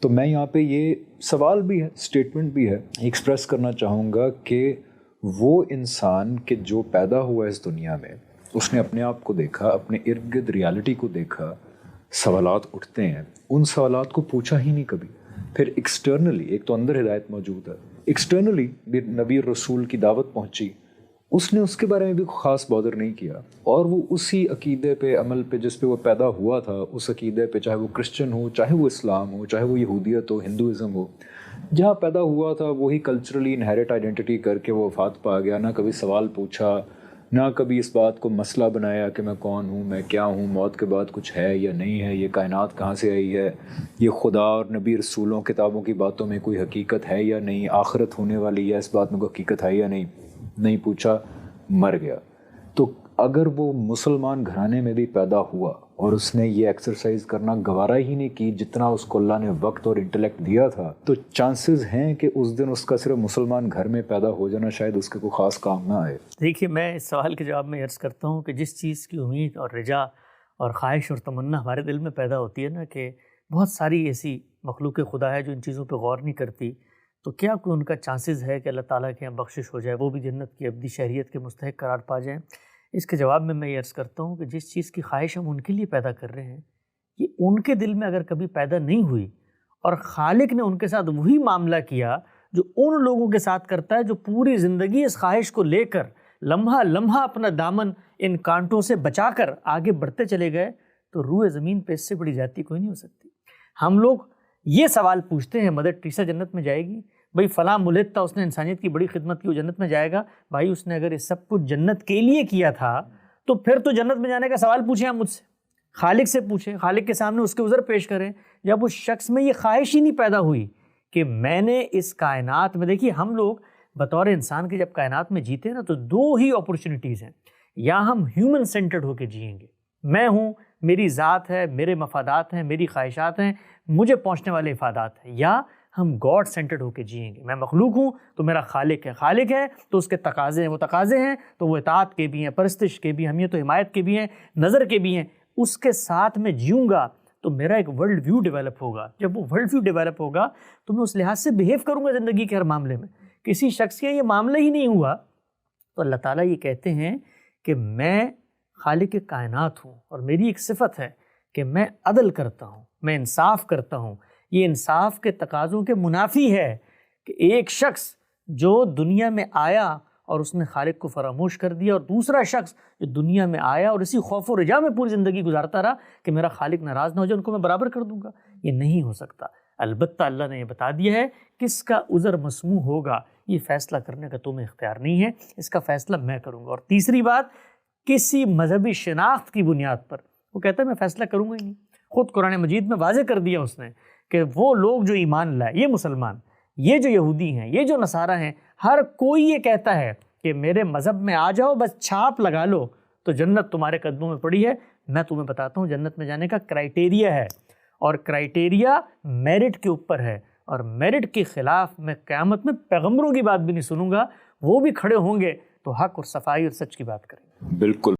تو میں یہاں پہ یہ سوال بھی ہے، اسٹیٹمنٹ بھی ہے، ایکسپریس کرنا چاہوں گا کہ وہ انسان کہ جو پیدا ہوا اس دنیا میں، اس نے اپنے آپ کو دیکھا، اپنے ارد گرد ریالٹی کو دیکھا، سوالات اٹھتے ہیں، ان سوالات کو پوچھا ہی نہیں کبھی. پھر ایکسٹرنلی ایک تو اندر ہدایت موجود ہے، ایکسٹرنلی بھی نبی رسول کی دعوت پہنچی، اس نے اس کے بارے میں بھی خاص بادر نہیں کیا، اور وہ اسی عقیدے پہ عمل پہ جس پہ وہ پیدا ہوا تھا، اس عقیدے پہ، چاہے وہ کرسچن ہو، چاہے وہ اسلام ہو، چاہے وہ یہودیت ہو، ہندوازم ہو، جہاں پیدا ہوا تھا وہی کلچرلی انہیریٹ آئیڈینٹی کر کے وہ وفات پا گیا. نہ کبھی سوال پوچھا، نہ کبھی اس بات کو مسئلہ بنایا کہ میں کون ہوں، میں کیا ہوں، موت کے بعد کچھ ہے یا نہیں ہے، یہ کائنات کہاں سے آئی ہے، یہ خدا اور نبی رسولوں کتابوں کی باتوں میں کوئی حقیقت ہے یا نہیں، آخرت ہونے والی ہے، اس بات میں کوئی حقیقت ہے یا نہیں پوچھا، مر گیا. تو اگر وہ مسلمان گھرانے میں بھی پیدا ہوا اور اس نے یہ ایکسرسائز کرنا گوارا ہی نہیں کی جتنا اس کو اللہ نے وقت اور انٹلیکٹ دیا تھا، تو چانسز ہیں کہ اس دن اس کا صرف مسلمان گھر میں پیدا ہو جانا شاید اس کے کوئی خاص کام نہ آئے. دیکھیے، میں اس سوال کے جواب میں عرض کرتا ہوں کہ جس چیز کی امید اور رجا اور خواہش اور تمنا ہمارے دل میں پیدا ہوتی ہے نا، کہ بہت ساری ایسی مخلوق خدا ہے جو ان چیزوں پہ غور نہیں کرتی، تو کیا کوئی ان کا چانسز ہے کہ اللہ تعالیٰ کے یہاں بخشش ہو جائے، وہ بھی جنت کی ابدی شہریت کے مستحق قرار پا جائیں؟ اس کے جواب میں یہ عرض کرتا ہوں کہ جس چیز کی خواہش ہم ان کے لیے پیدا کر رہے ہیں، یہ ان کے دل میں اگر کبھی پیدا نہیں ہوئی اور خالق نے ان کے ساتھ وہی معاملہ کیا جو ان لوگوں کے ساتھ کرتا ہے جو پوری زندگی اس خواہش کو لے کر لمحہ لمحہ اپنا دامن ان کانٹوں سے بچا کر آگے بڑھتے چلے گئے، تو روح زمین پہ اس سے بڑی زیادتی کوئی نہیں ہو سکتی. ہم لوگ یہ سوال پوچھتے ہیں مدر ٹریسا جنت میں جائے گی؟ بھائی فلاں ملحد تھا، اس نے انسانیت کی بڑی خدمت کی، وہ جنت میں جائے گا؟ بھائی اس نے اگر یہ سب کچھ جنت کے لیے کیا تھا تو پھر تو جنت میں جانے کا سوال پوچھیں آپ مجھ سے، خالق سے پوچھیں، خالق کے سامنے اس کے عذر پیش کریں. جب اس شخص میں یہ خواہش ہی نہیں پیدا ہوئی کہ میں نے اس کائنات میں، دیکھیے ہم لوگ بطور انسان کے جب کائنات میں جیتے ہیں نا، تو دو ہی اپرچونٹیز ہیں. یا ہم ہیومن سینٹرڈ ہو کے جئیں گے، میں ہوں، میری ذات ہے، میرے مفادات ہیں، میری خواہشات ہیں، مجھے پہنچنے والے افادات ہیں. یا ہم گاڈ سینٹرڈ ہو کے جئیں گے، میں مخلوق ہوں تو میرا خالق ہے، خالق ہے تو اس کے تقاضے ہیں، وہ تقاضے ہیں تو وہ اطاعت کے بھی ہیں، پرستش کے بھی، حمیت و حمایت کے بھی ہیں، نظر کے بھی ہیں. اس کے ساتھ میں جیوں گا تو میرا ایک ورلڈ ویو ڈیولپ ہوگا. جب وہ ورلڈ ویو ڈیولپ ہوگا تو میں اس لحاظ سے بیہیو کروں گا زندگی کے ہر معاملے میں. کسی شخص کے یہ معاملہ ہی نہیں ہوا تو اللہ تعالیٰ یہ کہتے ہیں کہ میں خالق کائنات ہوں اور میری ایک صفت ہے کہ میں عدل کرتا ہوں، میں انصاف کرتا ہوں. یہ انصاف کے تقاضوں کے منافی ہے کہ ایک شخص جو دنیا میں آیا اور اس نے خالق کو فراموش کر دیا، اور دوسرا شخص جو دنیا میں آیا اور اسی خوف و رجا میں پوری زندگی گزارتا رہا کہ میرا خالق ناراض نہ ہو جائے، ان کو میں برابر کر دوں گا. یہ نہیں ہو سکتا. البتہ اللہ نے یہ بتا دیا ہے کس کا عذر مسموع ہوگا، یہ فیصلہ کرنے کا تمہیں اختیار نہیں ہے، اس کا فیصلہ میں کروں گا. اور تیسری بات، کسی مذہبی شناخت کی بنیاد پر وہ کہتا ہے میں فیصلہ کروں گا ہی نہیں. خود قرآن مجید میں واضح کر دیا اس نے کہ وہ لوگ جو ایمان لائے، یہ مسلمان، یہ جو یہودی ہیں، یہ جو نصارہ ہیں، ہر کوئی یہ کہتا ہے کہ میرے مذہب میں آ جاؤ، بس چھاپ لگا لو تو جنت تمہارے قدموں میں پڑی ہے. میں تمہیں بتاتا ہوں جنت میں جانے کا کرائیٹیریا ہے، اور کرائیٹیریا میرٹ کے اوپر ہے، اور میرٹ کے خلاف میں قیامت میں پیغمبروں کی بات بھی نہیں سنوں گا. وہ بھی کھڑے ہوں گے تو حق اور صفائی اور سچ کی بات کریں گے. بالکل.